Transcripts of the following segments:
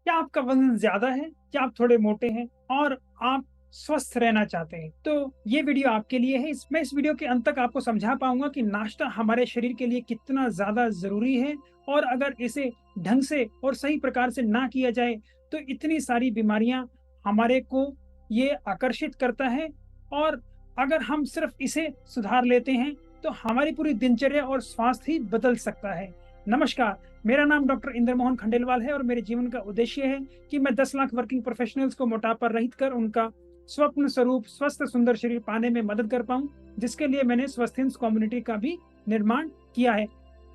क्या आपका वज़न ज़्यादा है? क्या आप थोड़े मोटे हैं? और आप स्वस्थ रहना चाहते हैं? तो ये वीडियो आपके लिए है। मैं इस वीडियो के अंत तक आपको समझा पाऊँगा कि नाश्ता हमारे शरीर के लिए कितना ज़्यादा ज़रूरी है और अगर इसे ढंग से और सही प्रकार से ना किया जाए, तो इतनी सारी बीमारियाँ हमारे को ये आकर्षित करता है और अगर हम सिर्फ़ इसे सुधार लेते हैं, तो हमारी पूरी दिनचर्या और स्वास्थ्य ही बदल सकता है। नमस्कार, मेरा नाम डॉक्टर इंद्र मोहन खंडेलवाल है और मेरे जीवन का उद्देश्य है कि मैं 10 लाख वर्किंग प्रोफेशनल्स को मोटापा रहित कर उनका स्वप्न स्वरूप स्वस्थ सुंदर शरीर पाने में मदद कर पाऊं, जिसके लिए मैंने स्वस्थिन्स कम्युनिटी का भी निर्माण किया है।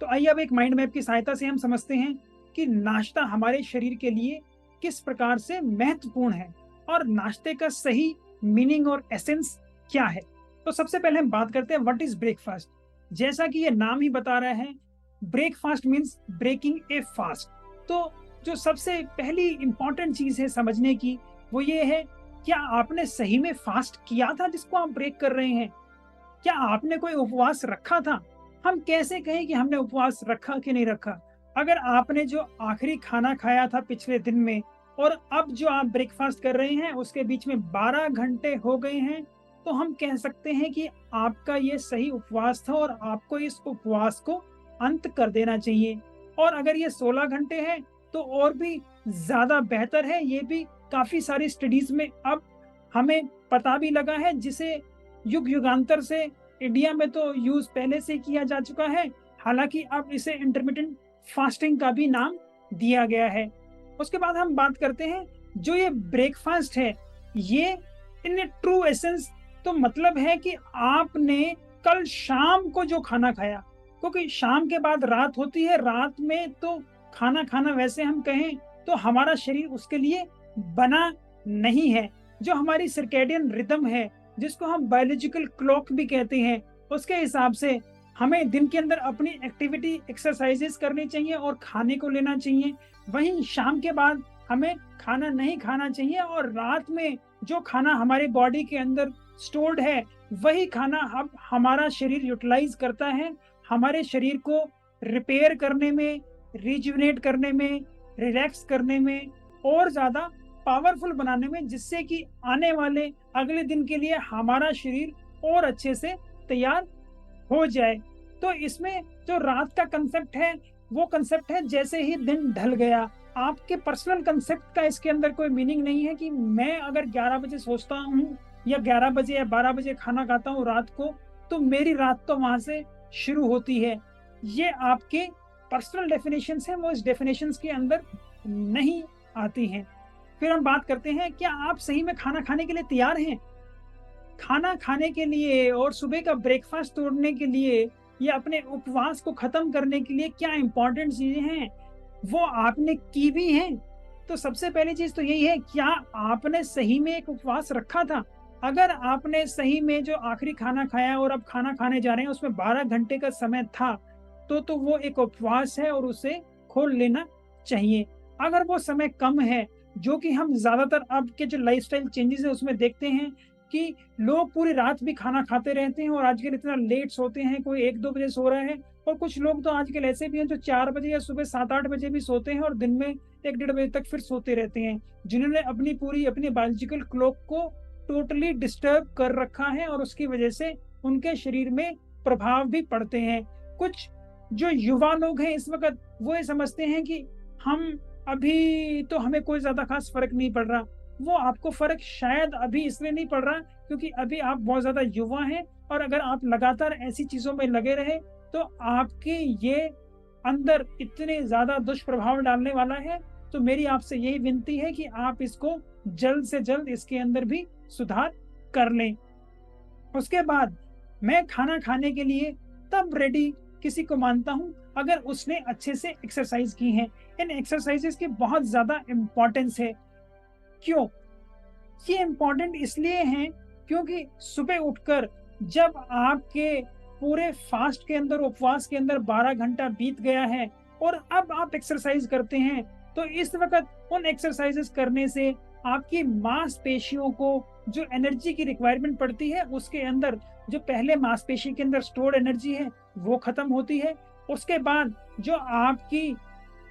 तो आइए अब एक माइंड मैप की सहायता से हम समझते हैं कि नाश्ता हमारे शरीर के लिए किस प्रकार से महत्वपूर्ण है और नाश्ते का सही मीनिंग और एसेंस क्या है। तो सबसे पहले हम बात करते हैं व्हाट इज ब्रेकफास्ट। जैसा कि ये नाम ही बता रहा है, ब्रेकफास्ट मीन्स ब्रेकिंग ए फास्ट। तो जो सबसे पहली इंपॉर्टेंट चीज है समझने की, वो ये है, क्या आपने सही में फास्ट किया था जिसको आप ब्रेक कर रहे हैं? क्या आपने कोई उपवास रखा था? हम कैसे कहें कि हमने उपवास रखा कि नहीं रखा? अगर आपने जो आखिरी खाना खाया था पिछले दिन में और अब जो आप ब्रेकफास्ट कर रहे हैं उसके बीच में 12 घंटे हो गए हैं, तो हम कह सकते हैं कि आपका ये सही उपवास था और आपको इस उपवास को अंत कर देना चाहिए। और अगर ये 16 घंटे हैं तो और भी ज़्यादा बेहतर है। ये भी काफ़ी सारी स्टडीज़ में अब हमें पता भी लगा है, जिसे युगांतर से इंडिया में तो यूज़ पहले से किया जा चुका है। हालाँकि अब इसे इंटरमिटेंट फास्टिंग का भी नाम दिया गया है। उसके बाद हम बात करते हैं, जो ये ब्रेकफ़ास्ट है, ये इन ट्रू एसेंस तो मतलब है कि आपने कल शाम को जो खाना खाया, क्योंकि शाम के बाद रात होती है, रात में तो खाना खाना वैसे हम कहें तो हमारा शरीर उसके लिए बना नहीं है। जो हमारी सर्कैडियन रिदम है, जिसको हम बायोलॉजिकल क्लॉक भी कहते हैं, उसके हिसाब से हमें दिन के अंदर अपनी एक्टिविटी एक्सरसाइजेस करनी चाहिए और खाने को लेना चाहिए। वहीं शाम के बाद हमें खाना नहीं खाना चाहिए और रात में जो खाना हमारे बॉडी के अंदर स्टोर्ड है, वही खाना अब हमारा शरीर यूटिलाइज करता है, हमारे शरीर को रिपेयर करने में, रिजुविनेट करने में, रिलैक्स करने में और ज़्यादा पावरफुल बनाने में, जिससे कि आने वाले अगले दिन के लिए हमारा शरीर और अच्छे से तैयार हो जाए। तो इसमें जो रात का कंसेप्ट है, वो कंसेप्ट है जैसे ही दिन ढल गया। आपके पर्सनल कंसेप्ट का इसके अंदर कोई मीनिंग नहीं है कि मैं अगर 11 बजे सोचता हूँ या 11 बजे या 12 बजे खाना खाता हूँ रात को, तो मेरी रात तो वहाँ से शुरू होती है। ये आपके पर्सनल डेफिनेशंस हैं, वो इस डेफिनेशंस के अंदर नहीं आती हैं। फिर हम बात करते हैं, क्या आप सही में खाना खाने के लिए तैयार हैं? खाना खाने के लिए और सुबह का ब्रेकफास्ट तोड़ने के लिए या अपने उपवास को खत्म करने के लिए क्या इंपॉर्टेंट चीजें हैं, वो आपने की भी हैं? तो सबसे पहली चीज तो यही है, क्या आपने सही में एक उपवास रखा था? अगर आपने सही में जो आखिरी खाना खाया और अब खाना खाने जा रहे हैं उसमें 12 घंटे का समय था, तो वो एक उपवास है और उसे खोल लेना चाहिए। अगर वो समय कम है, जो कि हम ज़्यादातर अब के जो लाइफ़स्टाइल चेंजेज़ है उसमें देखते हैं कि लोग पूरी रात भी खाना खाते रहते हैं और आजकल इतना लेट सोते हैं, कोई 1-2 बजे सो रहा है और कुछ लोग तो आजकल ऐसे भी हैं जो 4 बजे या सुबह 7-8 बजे भी सोते हैं और दिन में 1 डेढ़ बजे तक फिर सोते रहते हैं। जिन्होंने अपनी बायोलॉजिकल क्लॉक को टोटली डिस्टर्ब कर रखा है और उसकी वजह से उनके शरीर में प्रभाव भी पड़ते हैं। कुछ जो युवा लोग हैं इस वक़्त, वो ये समझते हैं कि हम अभी तो हमें कोई ज़्यादा ख़ास फ़र्क नहीं पड़ रहा। वो आपको फ़र्क शायद अभी इसलिए नहीं पड़ रहा क्योंकि अभी आप बहुत ज़्यादा युवा हैं और अगर आप लगातार ऐसी चीज़ों में लगे रहे, तो आपके ये अंदर इतने ज़्यादा दुष्प्रभाव डालने वाला है। तो मेरी आपसे यही विनती है कि आप इसको जल्द से जल्द इसके अंदर भी सुधार कर लें। उसके बाद मैं खाना खाने के लिए तब रेडी किसी को मानता हूँ अगर उसने अच्छे से एक्सरसाइज की है। इन एक्सरसाइजेस की बहुत ज़्यादा इम्पोर्टेंस है। क्यों? ये इम्पोर्टेंट इसलिए हैं क्योंकि सुबह उठकर जब आपके पूरे फास्ट के अंदर, उपवास के अंदर 12 घंटा बीत गया है और अब आप एक्सरसाइज करते हैं, तो इस वक़्त उन एक्सरसाइजेस करने से आपकी मांसपेशियों को जो एनर्जी की रिक्वायरमेंट पड़ती है, उसके अंदर जो पहले मांसपेशी के अंदर स्टोर्ड एनर्जी है, वो खत्म होती है। उसके बाद जो आपकी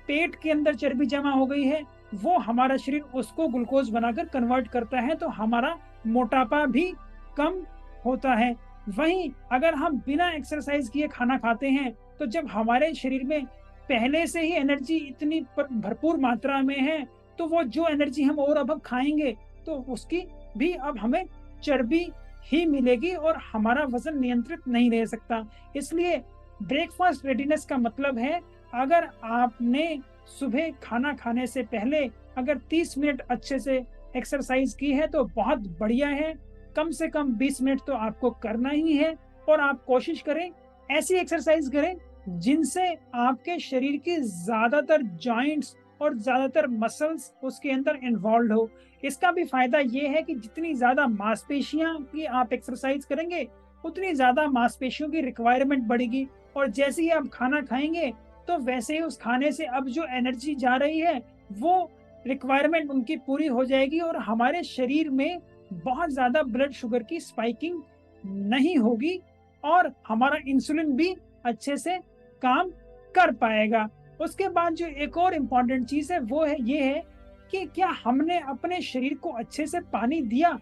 पेट के अंदर चर्बी जमा हो गई है, वो हमारा शरीर उसको ग्लूकोज बनाकर कन्वर्ट करता है, तो हमारा मोटापा भी कम होता है। वहीं अगर हम बिना एक्सरसाइज किए खाना खाते हैं, तो जब हमारे शरीर में पहले से ही एनर्जी इतनी भरपूर मात्रा में है, तो वो जो एनर्जी हम और अब खाएंगे तो उसकी भी अब हमें चर्बी ही मिलेगी और हमारा वजन नियंत्रित नहीं रह सकता। इसलिए ब्रेकफास्ट रेडीनेस का मतलब है, अगर आपने सुबह खाना खाने से पहले अगर 30 मिनट अच्छे से एक्सरसाइज की है तो बहुत बढ़िया है। कम से कम 20 मिनट तो आपको करना ही है, और आप कोशिश करें ऐसी एक्सरसाइज करें जिनसे आपके शरीर की ज्यादातर जॉइंट्स और ज्यादातर मसल्स उसके अंदर इन्वॉल्व हो। इसका भी फायदा ये है कि जितनी ज्यादा मांसपेशियां की आप एक्सरसाइज करेंगे, उतनी ज्यादा मांसपेशियों की रिक्वायरमेंट बढ़ेगी, और जैसे ही आप खाना खाएंगे तो वैसे ही उस खाने से अब जो एनर्जी जा रही है वो रिक्वायरमेंट उनकी पूरी हो जाएगी, और हमारे शरीर में बहुत ज्यादा ब्लड शुगर की स्पाइकिंग नहीं होगी, और हमारा इंसुलिन भी अच्छे से काम कर पाएगा। उसके बाद जो एक और इम्पॉर्टेंट चीज है वो है ये है कि क्या हमने अपने शरीर को अच्छे से पानी दिया।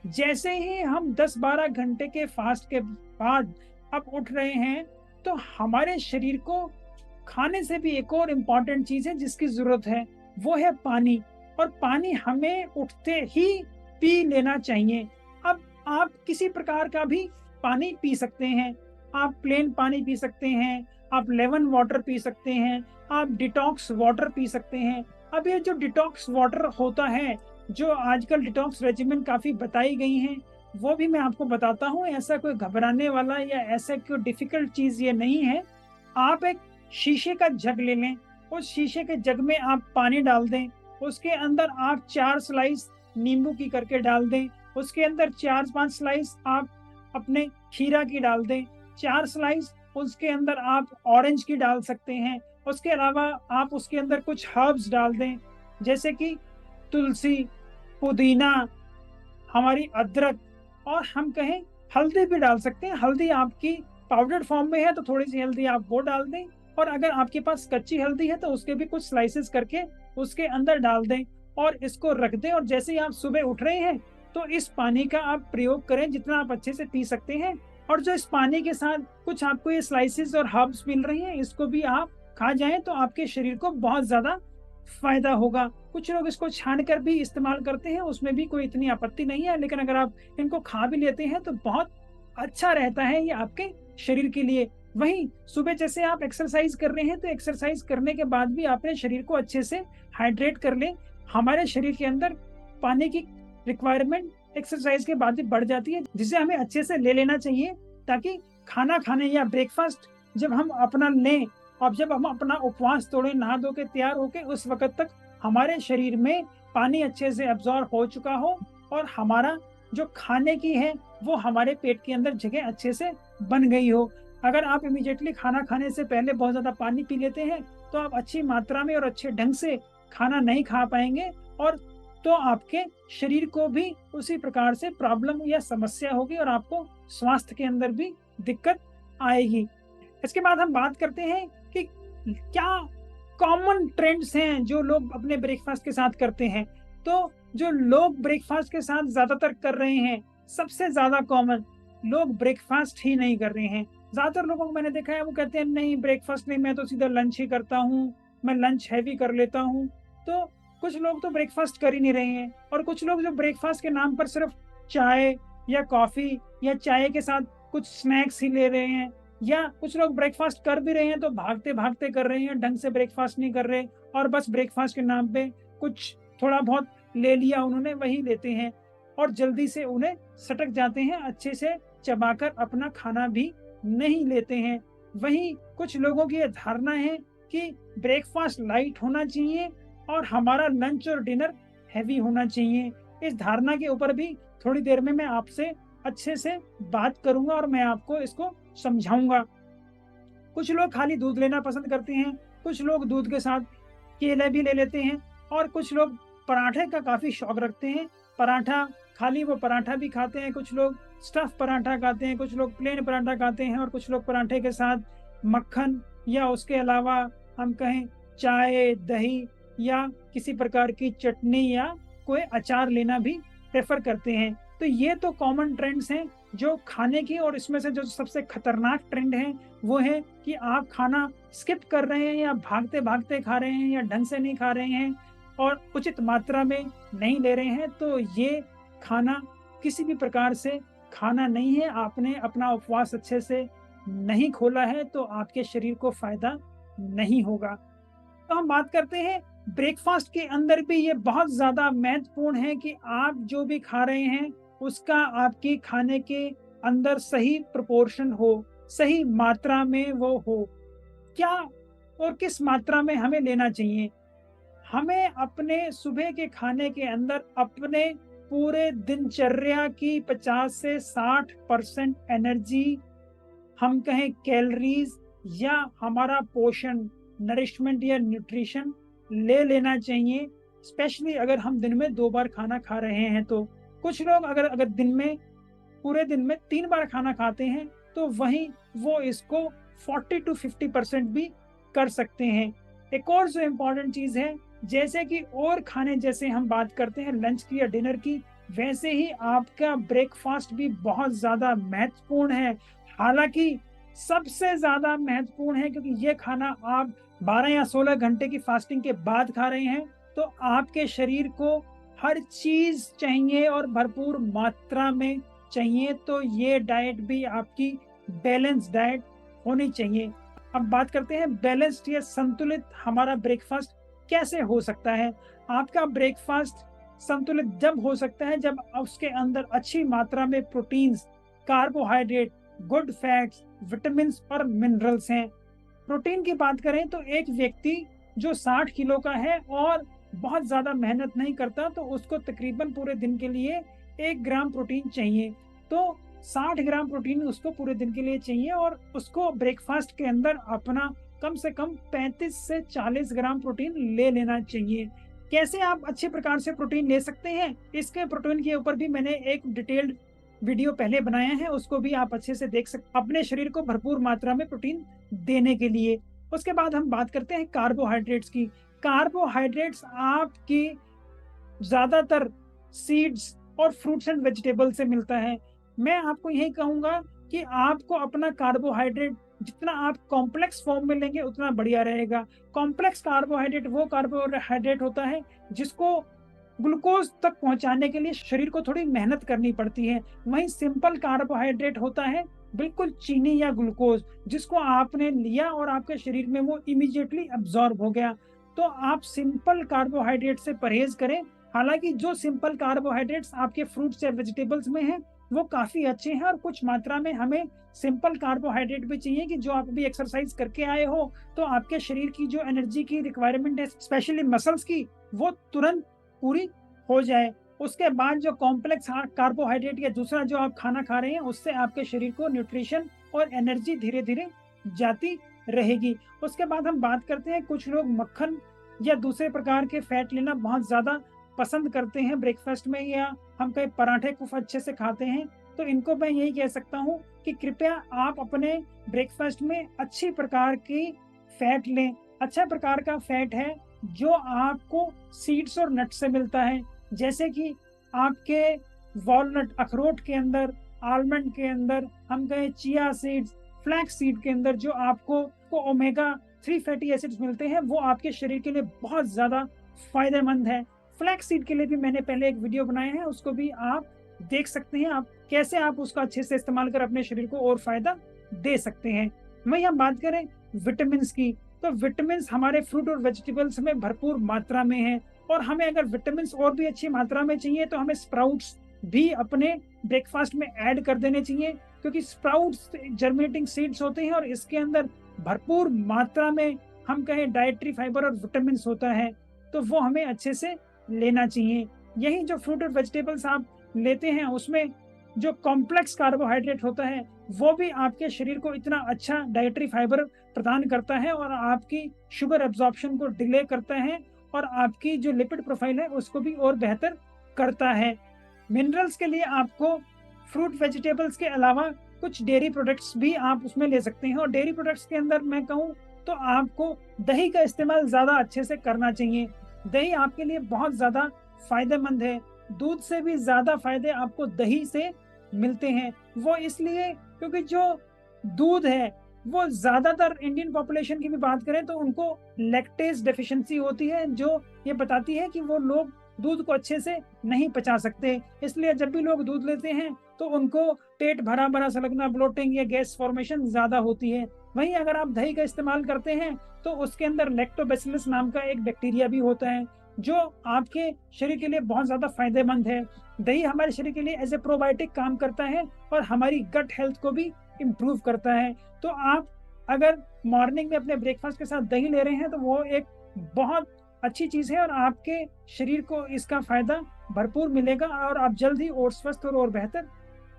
जैसे ही हम 10-12 घंटे के फास्ट के बाद अब उठ रहे हैं, तो हमारे शरीर को खाने से भी एक और इम्पॉर्टेंट चीज है जिसकी जरूरत है, वो है पानी। और पानी हमें उठते ही पी लेना चाहिए। अब आप किसी प्रकार का भी पानी पी सकते हैं। आप प्लेन पानी पी सकते हैं, आप लेमन वाटर पी सकते हैं, आप डिटॉक्स वाटर पी सकते हैं। अब ये जो डिटॉक्स वाटर होता है, जो आजकल डिटॉक्स रेजिमेंट काफी बताई गई हैं, वो भी मैं आपको बताता हूँ। ऐसा कोई घबराने वाला या ऐसा कोई डिफिकल्ट चीज ये नहीं है। आप एक शीशे का जग ले लें, उस शीशे के जग में आप पानी डाल दें, उसके अंदर आप 4 स्लाइस नींबू की करके डाल दें, उसके अंदर 4-5 स्लाइस आप अपने खीरा की डाल दें, 4 स्लाइस उसके अंदर आप ऑरेंज की डाल सकते हैं। उसके अलावा आप उसके अंदर कुछ हर्ब्स डाल दें, जैसे कि तुलसी, पुदीना, हमारी अदरक, और हम कहें हल्दी भी डाल सकते हैं। हल्दी आपकी पाउडर फॉर्म में है तो थोड़ी सी हल्दी आप वो डाल दें, और अगर आपके पास कच्ची हल्दी है तो उसके भी कुछ स्लाइसेस करके उसके अंदर डाल दें और इसको रख दें। और जैसे ही आप सुबह उठ रहे हैं तो इस पानी का आप प्रयोग करें जितना आप अच्छे से पी सकते हैं। और जो इस पानी के साथ कुछ आपको ये स्लाइसेस और हर्ब्स मिल रही हैं, इसको भी आप खा जाएं तो आपके शरीर को बहुत ज्यादा फायदा होगा। कुछ लोग इसको छान कर भी इस्तेमाल करते हैं, उसमें भी कोई इतनी आपत्ति नहीं है, लेकिन अगर आप इनको खा भी लेते हैं तो बहुत अच्छा रहता है ये आपके शरीर के लिए। वहीं सुबह जैसे आप एक्सरसाइज कर रहे हैं, तो एक्सरसाइज करने के बाद भी अपने शरीर को अच्छे से हाइड्रेट कर लें। हमारे शरीर के अंदर पानी की रिक्वायरमेंट एक्सरसाइज के बाद भी बढ़ जाती है, जिसे हमें अच्छे से ले लेना चाहिए, ताकि खाना खाने या ब्रेकफास्ट जब हम अपना लें और जब हम अपना उपवास तोड़े नहा धो के तैयार होके, उस वक्त तक हमारे शरीर में पानी अच्छे से एब्जॉर्ब हो चुका हो और हमारा जो खाने की है वो हमारे पेट के अंदर जगह अच्छे से बन गई हो। अगर आप इमीडिएटली खाना खाने से पहले बहुत ज्यादा पानी पी लेते हैं तो आप अच्छी मात्रा में और अच्छे ढंग से खाना नहीं खा पाएंगे, और तो आपके शरीर को भी उसी प्रकार से प्रॉब्लम या समस्या होगी और आपको स्वास्थ्य के अंदर भी दिक्कत आएगी। इसके बाद हम बात करते हैं कि क्या कॉमन ट्रेंड्स हैं जो लोग अपने ब्रेकफास्ट के साथ करते हैं। तो जो लोग ब्रेकफास्ट के साथ ज्यादातर कर रहे हैं, सबसे ज्यादा कॉमन, लोग ब्रेकफास्ट ही नहीं कर रहे हैं। ज्यादातर लोगों को मैंने देखा है वो कहते हैं नहीं ब्रेकफास्ट नहीं, मैं तो सीधा लंच ही करता हूँ, मैं लंच हैवी कर लेता हूँ। तो कुछ लोग तो ब्रेकफास्ट कर ही नहीं रहे हैं, और कुछ लोग जो ब्रेकफास्ट के नाम पर सिर्फ चाय या कॉफी या चाय के साथ कुछ स्नैक्स ही ले रहे हैं, या कुछ लोग ब्रेकफास्ट कर भी रहे हैं तो भागते भागते कर रहे हैं, ढंग से ब्रेकफास्ट नहीं कर रहे, और बस ब्रेकफास्ट के नाम पे कुछ थोड़ा बहुत ले लिया उन्होंने वही लेते हैं, और जल्दी से उन्हें सटक जाते हैं, अच्छे से चबाकर अपना खाना भी नहीं लेते हैं। वहीं कुछ लोगों की यह धारणा है कि ब्रेकफास्ट लाइट होना चाहिए और हमारा लंच और डिनर हैवी होना चाहिए। इस धारणा के ऊपर भी थोड़ी देर में मैं आपसे अच्छे से बात करूंगा और मैं आपको इसको समझाऊंगा। कुछ लोग खाली दूध लेना पसंद करते हैं, कुछ लोग दूध के साथ केले भी ले लेते हैं, और कुछ लोग पराठे का काफी शौक रखते हैं। पराठा खाली वो पराठा भी खाते हैं, कुछ लोग स्टफ पराठा खाते हैं, कुछ लोग प्लेन पराठा खाते हैं, और कुछ लोग पराठे के साथ मक्खन या उसके अलावा हम कहें चाय, दही या किसी प्रकार की चटनी या कोई अचार लेना भी प्रेफर करते हैं। तो ये तो कॉमन ट्रेंड्स हैं जो खाने की, और इसमें से जो सबसे खतरनाक ट्रेंड है वो है कि आप खाना स्किप कर रहे हैं या भागते भागते खा रहे हैं या ढंग से नहीं खा रहे हैं और उचित मात्रा में नहीं ले रहे हैं। तो ये खाना किसी भी प्रकार से खाना नहीं है। आपने अपना उपवास अच्छे से नहीं खोला है तो आपके शरीर को फायदा नहीं होगा। तो हम बात करते हैं ब्रेकफास्ट के अंदर भी ये बहुत ज्यादा महत्वपूर्ण है कि आप जो भी खा रहे हैं उसका आपके खाने के अंदर सही प्रोपोर्शन हो, सही मात्रा में वो हो। क्या और किस मात्रा में हमें लेना चाहिए? हमें अपने सुबह के खाने के अंदर अपने पूरे दिनचर्या की 50 से 60% एनर्जी, हम कहें कैलोरीज, या हमारा पोषण, नरिशमेंट या न्यूट्रिशन ले लेना चाहिए। स्पेशली अगर हम दिन में 2 बार खाना खा रहे हैं तो। कुछ लोग अगर अगर दिन में, पूरे दिन में 3 बार खाना खाते हैं तो वहीं वो इसको 40 to 50% भी कर सकते हैं। एक और जो इम्पोर्टेंट चीज है, जैसे कि और खाने जैसे हम बात करते हैं लंच की या डिनर की, वैसे ही आपका ब्रेकफास्ट भी बहुत ज्यादा महत्वपूर्ण है। हालांकि सबसे ज्यादा महत्वपूर्ण है क्योंकि ये खाना आप 12 या 16 घंटे की फास्टिंग के बाद खा रहे हैं, तो आपके शरीर को हर चीज चाहिए और भरपूर मात्रा में चाहिए। तो ये डाइट भी आपकी बैलेंस डाइट होनी चाहिए। अब बात करते हैं बैलेंस्ड या संतुलित हमारा ब्रेकफास्ट कैसे हो सकता है। आपका ब्रेकफास्ट संतुलित जब हो सकता है जब उसके अंदर अच्छी मात्रा में proteins, carbohydrate, good fats, vitamin और मिनरल्स हैं। प्रोटीन की बात करें तो एक व्यक्ति जो 60 किलो का है और बहुत ज्यादा मेहनत नहीं करता तो उसको तकरीबन पूरे दिन के लिए 1 ग्राम प्रोटीन चाहिए। तो 60 ग्राम प्रोटीन उसको पूरे दिन के लिए चाहिए और उसको ब्रेकफास्ट के अंदर अपना कम से कम 35 से 40 ग्राम प्रोटीन ले लेना चाहिए। कैसे आप अच्छे प्रकार से प्रोटीन ले सकते हैं, इसके प्रोटीन के ऊपर भी मैंने एक डिटेल्ड वीडियो पहले बनाया है, उसको भी आप अच्छे से देख सकते अपने शरीर को भरपूर मात्रा में प्रोटीन देने के लिए। उसके बाद हम बात करते हैं कार्बोहाइड्रेट्स की। कार्बोहाइड्रेट्स आपकी ज्यादातर सीड्स और फ्रूट्स एंड वेजिटेबल से मिलता है। मैं आपको यही कहूंगा कि आपको अपना कार्बोहाइड्रेट जितना आप कॉम्प्लेक्स फॉर्म में लेंगे उतना बढ़िया रहेगा। कॉम्प्लेक्स कार्बोहाइड्रेट वो कार्बोहाइड्रेट होता है जिसको ग्लूकोज तक पहुंचाने के लिए शरीर को थोड़ी मेहनत करनी पड़ती है। वहीं सिंपल कार्बोहाइड्रेट होता है बिल्कुल चीनी या ग्लूकोज, जिसको आपने लिया और आपके शरीर में वो इमीडिएटली अब्सॉर्ब हो गया। तो आप सिंपल कार्बोहाइड्रेट से परहेज करें। हालांकि जो सिंपल कार्बोहाइड्रेट्स आपके फ्रूट्स या वेजिटेबल्स में हैं वो काफी अच्छे हैं, और कुछ मात्रा में हमें सिंपल कार्बोहाइड्रेट भी चाहिए कि जो आप अभी एक्सरसाइज करके आए हो तो आपके शरीर की जो एनर्जी की रिक्वायरमेंट है स्पेशली मसल्स की, वो तुरंत पूरी हो जाए। उसके बाद जो कॉम्प्लेक्स कार्बोहाइड्रेट या दूसरा जो आप खाना खा रहे हैं उससे आपके शरीर को न्यूट्रिशन और एनर्जी धीरे धीरे जाती रहेगी। उसके बाद हम बात करते हैं, कुछ लोग मक्खन या दूसरे प्रकार के फैट लेना बहुत ज्यादा पसंद करते हैं ब्रेकफास्ट में, या हम कहीं पराठे खूब अच्छे से खाते हैं। तो इनको मैं यही कह सकता हूँ कि कृपया आप अपने ब्रेकफास्ट में अच्छी प्रकार की फैट लें। अच्छा प्रकार का फैट है जो आपको सीड्स और नट से मिलता है, जैसे कि आपके वॉलनट, अखरोट के अंदर, आलमंड के अंदर, हम कहें चिया सीड्स, फ्लैक्स सीड के अंदर जो आपको ओमेगा 3 फैटी एसिड्स मिलते हैं, वो आपके शरीर के लिए बहुत ज्यादा फायदेमंद है। फ्लैक्स सीड के लिए भी मैंने पहले एक वीडियो बनाया है, उसको भी आप देख सकते हैं, आप कैसे आप उसका अच्छे से इस्तेमाल कर अपने शरीर को और फायदा दे सकते हैं। वहीं हम बात करें विटामिन की, तो विटामिन हमारे फ्रूट और वेजिटेबल्स में भरपूर मात्रा में है, और हमें अगर विटामिन और भी अच्छी मात्रा में चाहिए तो हमें स्प्राउट्स भी अपने ब्रेकफास्ट में ऐड कर देने चाहिए, क्योंकि स्प्राउट्स जर्मिनेटिंग सीड्स होते हैं और इसके अंदर भरपूर मात्रा में हम कहें डाइटरी फाइबर और विटामिन होता है, तो वो हमें अच्छे से लेना चाहिए। यही जो फ्रूट और वेजिटेबल्स आप लेते हैं उसमें जो कॉम्प्लेक्स कार्बोहाइड्रेट होता है वो भी आपके शरीर को इतना अच्छा डाइटरी फाइबर प्रदान करता है और आपकी शुगर एब्जॉर्प्शन को डिले करता है और आपकी जो लिपिड प्रोफाइल है उसको भी और बेहतर करता है। मिनरल्स के लिए आपको फ्रूट वेजिटेबल्स के अलावा कुछ डेयरी प्रोडक्ट्स भी आप उसमें ले सकते हैं, और डेयरी प्रोडक्ट्स के अंदर मैं कहूँ तो आपको दही का इस्तेमाल ज्यादा अच्छे से करना चाहिए। दही आपके लिए बहुत ज्यादा फायदेमंद है। दूध से भी ज्यादा फायदे आपको दही से मिलते हैं। वो इसलिए क्योंकि जो दूध है वो ज्यादातर इंडियन पॉपुलेशन की भी बात करें तो उनको लैक्टेज डेफिशिएंसी होती है, जो ये बताती है कि वो लोग दूध को अच्छे से नहीं पचा सकते। इसलिए जब भी लोग दूध लेते हैं तो उनको पेट भरा भरा सा लगना, ब्लोटिंग या गैस फॉर्मेशन ज्यादा होती है। वहीं अगर आप दही का इस्तेमाल करते हैं तो उसके अंदर लैक्टोबैसिलस नाम का एक बैक्टीरिया भी होता है जो आपके शरीर के लिए बहुत ज्यादा फायदेमंद है। दही हमारे शरीर के लिए एज ए प्रोबायोटिक काम करता है और हमारी गट हेल्थ को भी इम्प्रूव करता है। तो आप अगर मॉर्निंग में अपने ब्रेकफास्ट के साथ दही ले रहे हैं तो वो एक बहुत अच्छी चीज है और आपके शरीर को इसका फायदा भरपूर मिलेगा और आप जल्द ही और स्वस्थ और बेहतर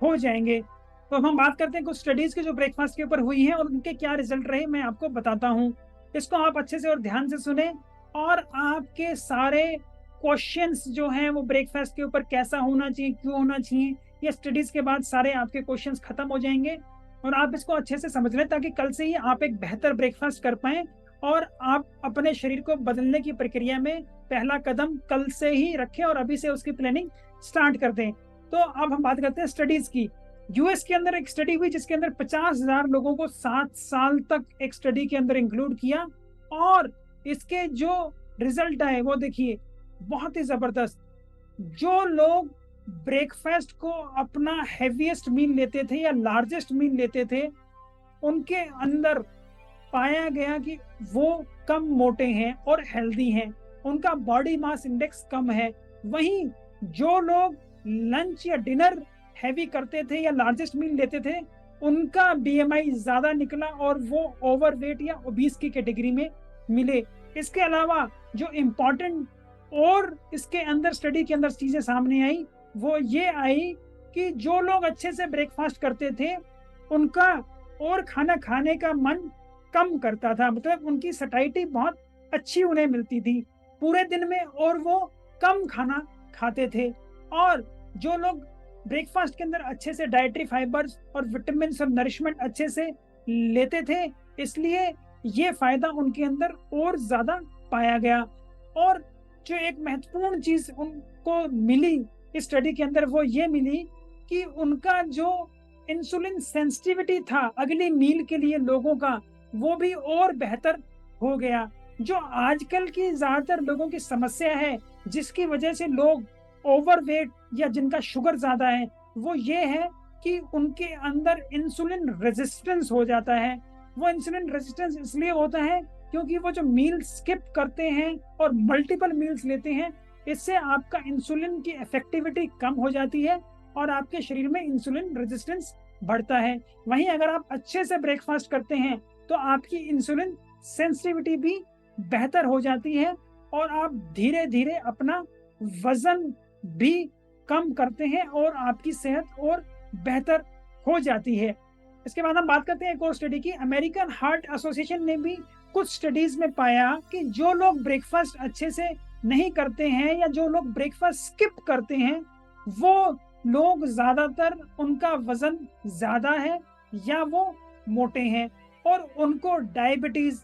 हो जाएंगे। तो अब हम बात करते हैं कुछ स्टडीज के जो ब्रेकफास्ट के ऊपर हुई हैं और उनके क्या रिजल्ट रहे, मैं आपको बताता हूँ। इसको आप अच्छे से और ध्यान से सुने और आपके सारे क्वेश्चंस जो हैं वो ब्रेकफास्ट के ऊपर कैसा होना चाहिए, क्यों होना चाहिए, ये स्टडीज के बाद सारे आपके क्वेश्चंस खत्म हो जाएंगे और आप इसको अच्छे से समझ लें ताकि कल से ही आप एक बेहतर ब्रेकफास्ट कर पाएं और आप अपने शरीर को बदलने की प्रक्रिया में पहला कदम कल से ही रखें और अभी से उसकी प्लानिंग स्टार्ट कर दें। तो अब हम बात करते हैं स्टडीज की। यूएस के अंदर एक स्टडी हुई जिसके अंदर 50,000 लोगों को 7 साल तक एक स्टडी के अंदर इंक्लूड किया और इसके जो रिजल्ट आए वो देखिए बहुत ही जबरदस्त। जो लोग ब्रेकफास्ट को अपना हैवीएस्ट मील लेते थे या लार्जेस्ट मील लेते थे उनके अंदर पाया गया कि वो कम मोटे हैं और हेल्दी हैं, उनका बॉडी मास इंडेक्स कम है। वहीं जो लोग लंच या डिनर हैवी करते थे या लार्जेस्ट मील लेते थे उनका बीएमआई ज्यादा निकला और वो ओवरवेट या ओबीस की कैटेगरी में मिले। इसके अलावा जो इम्पोर्टेंट और इसके अंदर स्टडी के अंदर चीजें सामने आई वो ये आई कि जो लोग अच्छे से ब्रेकफास्ट करते थे उनका और खाना खाने का मन कम करता था, मतलब उनकी सटाइटी बहुत अच्छी उन्हें मिलती थी पूरे दिन में और वो कम खाना खाते थे। और जो लोग ब्रेकफास्ट के अंदर अच्छे से डाइटरी फाइबर्स और विटामिन और नरिशमेंट अच्छे से लेते थे इसलिए ये फायदा उनके अंदर और ज्यादा पाया गया। और जो एक महत्वपूर्ण चीज उनको मिली इस स्टडी के अंदर वो ये मिली कि उनका जो इंसुलिन सेंसिटिविटी था अगली मील के लिए लोगों का वो भी और बेहतर हो गया। जो आजकल की ज्यादातर लोगों की समस्या है जिसकी वजह से लोग ओवरवेट या जिनका शुगर ज्यादा है वो ये है कि उनके अंदर इंसुलिन रेजिस्टेंस हो जाता है। वो इंसुलिन रेजिस्टेंस इसलिए होता है क्योंकि वो जो मील स्किप करते हैं और मल्टीपल मील्स लेते हैं इससे आपका इंसुलिन की इफेक्टिविटी कम हो जाती है और आपके शरीर में इंसुलिन रेजिस्टेंस बढ़ता है। वहीं अगर आप अच्छे से ब्रेकफास्ट करते हैं तो आपकी इंसुलिन सेंसिटिविटी भी बेहतर हो जाती है और आप धीरे धीरे अपना वजन भी कम करते हैं और आपकी सेहत और बेहतर हो जाती है। इसके बाद हम बात करते हैं एक और स्टडी की। अमेरिकन हार्ट एसोसिएशन ने भी कुछ स्टडीज में पाया कि जो लोग ब्रेकफास्ट अच्छे से नहीं करते हैं या जो लोग ब्रेकफास्ट स्किप करते हैं वो लोग ज्यादातर उनका वजन ज्यादा है या वो मोटे हैं और उनको डायबिटीज,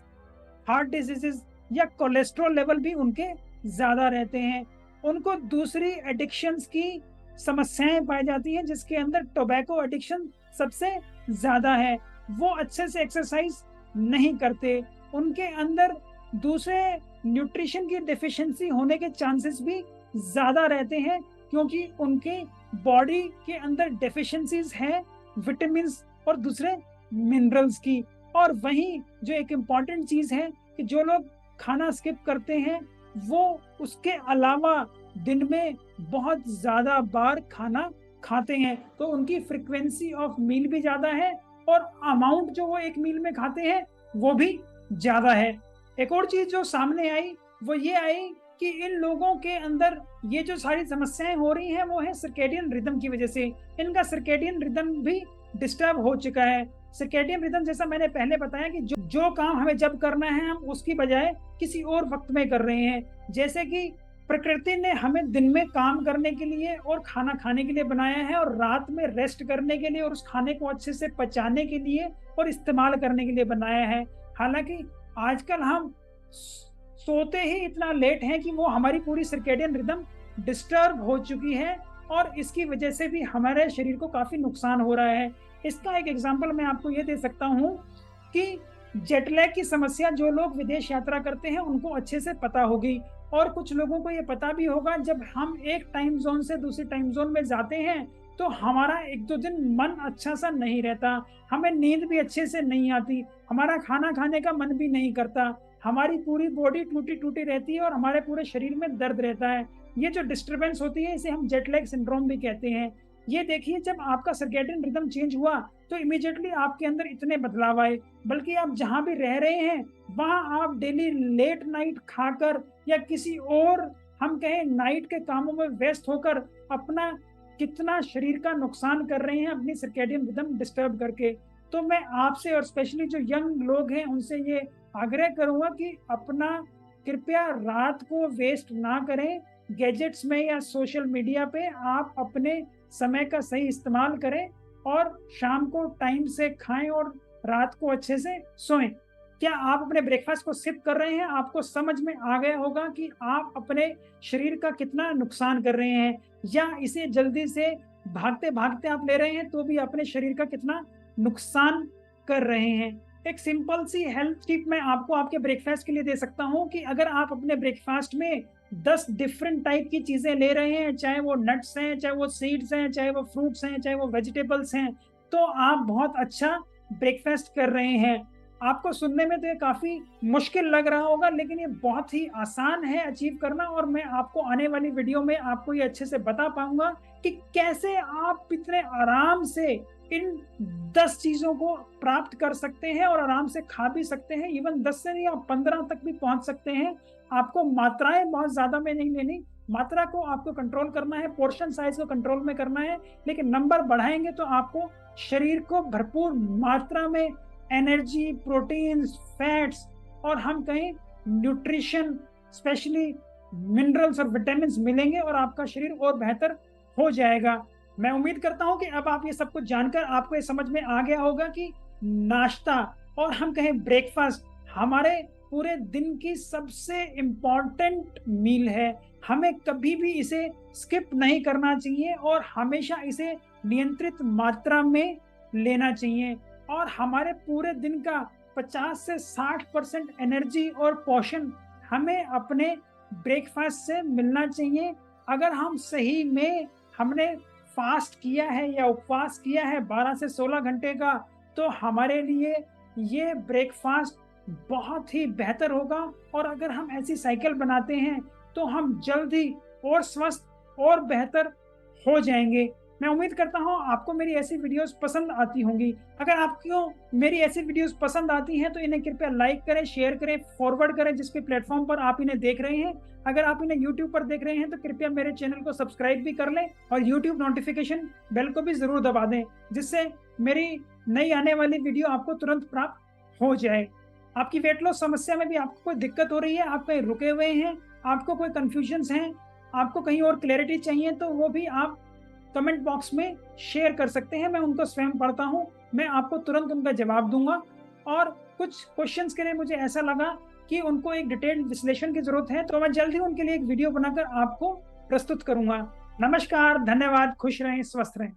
हार्ट डिजीजेस या कोलेस्ट्रॉल लेवल भी उनके ज्यादा रहते हैं। उनको दूसरी एडिक्शंस की समस्याएं पाई जाती हैं जिसके अंदर टोबैको एडिक्शन सबसे ज्यादा है। वो अच्छे से एक्सरसाइज नहीं करते, उनके अंदर दूसरे न्यूट्रिशन की डेफिशिएंसी होने के चांसेस भी ज्यादा रहते हैं क्योंकि उनके बॉडी के अंदर डेफिशिएंसीज हैं विटामिन और दूसरे मिनरल्स की। और वहीं जो एक इम्पॉर्टेंट चीज है कि जो लोग खाना स्किप करते हैं वो उसके अलावा दिन में बहुत ज्यादा बार खाना खाते हैं तो उनकी फ्रीक्वेंसी ऑफ मील भी ज्यादा है और अमाउंट जो वो एक मील में खाते हैं वो भी ज्यादा है। एक और चीज जो सामने आई वो ये आई कि इन लोगों के अंदर ये जो सारी समस्याएं हो रही हैं वो है सर्केडियन रिदम की वजह से। इनका सर्केडियन रिदम भी डिस्टर्ब हो चुका है। सर्केडियन रिदम जैसा मैंने पहले बताया कि जो काम हमें जब करना है हम उसकी बजाय किसी और वक्त में कर रहे हैं। जैसे कि प्रकृति ने हमें दिन में काम करने के लिए और खाना खाने के लिए बनाया है और रात में रेस्ट करने के लिए और उस खाने को अच्छे से पचाने के लिए और इस्तेमाल करने के लिए बनाया है। हालांकि आजकल हम सोते ही इतना लेट हैं कि वो हमारी पूरी सर्केडियन रिदम डिस्टर्ब हो चुकी है और इसकी वजह से भी हमारे शरीर को काफी नुकसान हो रहा है। इसका एक एग्जांपल मैं आपको ये दे सकता हूँ कि जेटलैग की समस्या जो लोग विदेश यात्रा करते हैं उनको अच्छे से पता होगी, और कुछ लोगों को ये पता भी होगा जब हम एक टाइम जोन से दूसरी टाइम जोन में जाते हैं तो हमारा एक दो दिन मन अच्छा सा नहीं रहता, हमें नींद भी अच्छे से नहीं आती, हमारा खाना खाने का मन भी नहीं करता, हमारी पूरी बॉडी टूटी टूटी रहती है और हमारे पूरे शरीर में दर्द रहता है। ये जो डिस्टरबेंस होती है इसे हम जेटलैग सिंड्रोम भी कहते हैं। ये देखिए, जब आपका सर्केडियन रिदम चेंज हुआ तो इमीडिएटली आपके अंदर इतने बदलाव आए, बल्कि आप जहां भी रह रहे हैं वहां आप डेली लेट नाइट खाकर या किसी और हम कहें नाइट के कामों में व्यस्त होकर अपना कितना शरीर का नुकसान कर रहे हैं अपनी सर्केडियन रिदम डिस्टर्ब करके। तो मैं आपसे और स्पेशली जो यंग लोग हैं उनसे ये आग्रह करूंगा कि अपना कृपया रात को वेस्ट ना करें गैजेट्स में या सोशल मीडिया पे, आप अपने समय का सही इस्तेमाल करें और शाम को टाइम से खाएं और रात को अच्छे से सोएं। क्या आप अपने ब्रेकफास्ट को स्किप कर रहे हैं? आपको समझ में आ गया होगा कि आप अपने शरीर का कितना नुकसान कर रहे हैं, या इसे जल्दी से भागते भागते आप ले रहे हैं तो भी अपने शरीर का कितना नुकसान कर रहे हैं। एक सिंपल सी हेल्थ टिप मैं आपको आपके ब्रेकफास्ट के लिए दे सकता हूं कि अगर आप अपने ब्रेकफास्ट में 10 डिफरेंट टाइप की चीजें ले रहे हैं, चाहे वो नट्स हैं, चाहे वो सीड्स हैं, चाहे वो फ्रूट्स हैं, चाहे वो वेजिटेबल्स हैं, तो आप बहुत अच्छा ब्रेकफास्ट कर रहे हैं। आपको सुनने में तो ये काफी मुश्किल लग रहा होगा, लेकिन ये बहुत ही आसान है अचीव करना, और मैं आपको आने वाली वीडियो में आपको ये अच्छे से बता पाऊंगा कि कैसे आप इतने आराम से इन 10 चीजों को प्राप्त कर सकते हैं और आराम से खा भी सकते हैं। इवन 10 से नहीं, आप 15 तक भी पहुंच सकते हैं। आपको मात्राएं बहुत ज्यादा में नहीं लेनी, मात्रा को आपको कंट्रोल करना है, पोर्शन साइज को कंट्रोल में करना है, लेकिन नंबर बढ़ाएंगे तो आपको शरीर को भरपूर मात्रा में एनर्जी, प्रोटीन्स, फैट्स और हम कहें न्यूट्रिशन, स्पेशली मिनरल्स और विटामिन्स मिलेंगे और आपका शरीर और बेहतर हो जाएगा। मैं उम्मीद करता हूं कि अब आप ये सब कुछ जानकर आपको ये समझ में आ गया होगा कि नाश्ता और हम कहें ब्रेकफास्ट हमारे पूरे दिन की सबसे इम्पोर्टेंट मील है। हमें कभी भी इसे स्किप नहीं करना चाहिए और हमेशा इसे नियंत्रित मात्रा में लेना चाहिए, और हमारे पूरे दिन का 50 से 60% एनर्जी और पोषण हमें अपने ब्रेकफास्ट से मिलना चाहिए। अगर हम सही में हमने फास्ट किया है या उपवास किया है 12 से 16 घंटे का, तो हमारे लिए ये ब्रेकफास्ट बहुत ही बेहतर होगा। और अगर हम ऐसी साइकिल बनाते हैं तो हम जल्दी और स्वस्थ और बेहतर हो जाएंगे। मैं उम्मीद करता हूं आपको मेरी ऐसी वीडियोस पसंद आती होंगी। अगर आपको मेरी ऐसी वीडियोस पसंद आती हैं तो इन्हें कृपया लाइक करें, शेयर करें, फॉरवर्ड करें जिस भी प्लेटफॉर्म पर आप इन्हें देख रहे हैं। अगर आप इन्हें यूट्यूब पर देख रहे हैं तो कृपया मेरे चैनल को सब्सक्राइब भी कर लें और यूट्यूब नोटिफिकेशन बेल को भी जरूर दबा दें, जिससे मेरी नई आने वाली वीडियो आपको तुरंत प्राप्त हो जाए। आपकी वेट लॉस समस्या में भी आपको कोई दिक्कत हो रही है, आप कहीं रुके हुए हैं, आपको कोई कंफ्यूजन्स हैं, आपको कहीं और क्लैरिटी चाहिए, तो वो भी आप कमेंट बॉक्स में शेयर कर सकते हैं। मैं उनको स्वयं पढ़ता हूं, मैं आपको तुरंत उनका जवाब दूंगा। और कुछ क्वेश्चंस के लिए मुझे ऐसा लगा कि उनको एक डिटेल्ड विश्लेषण की जरूरत है, तो मैं जल्दी उनके लिए एक वीडियो बनाकर आपको प्रस्तुत करूंगा। नमस्कार, धन्यवाद, खुश रहें, स्वस्थ रहें।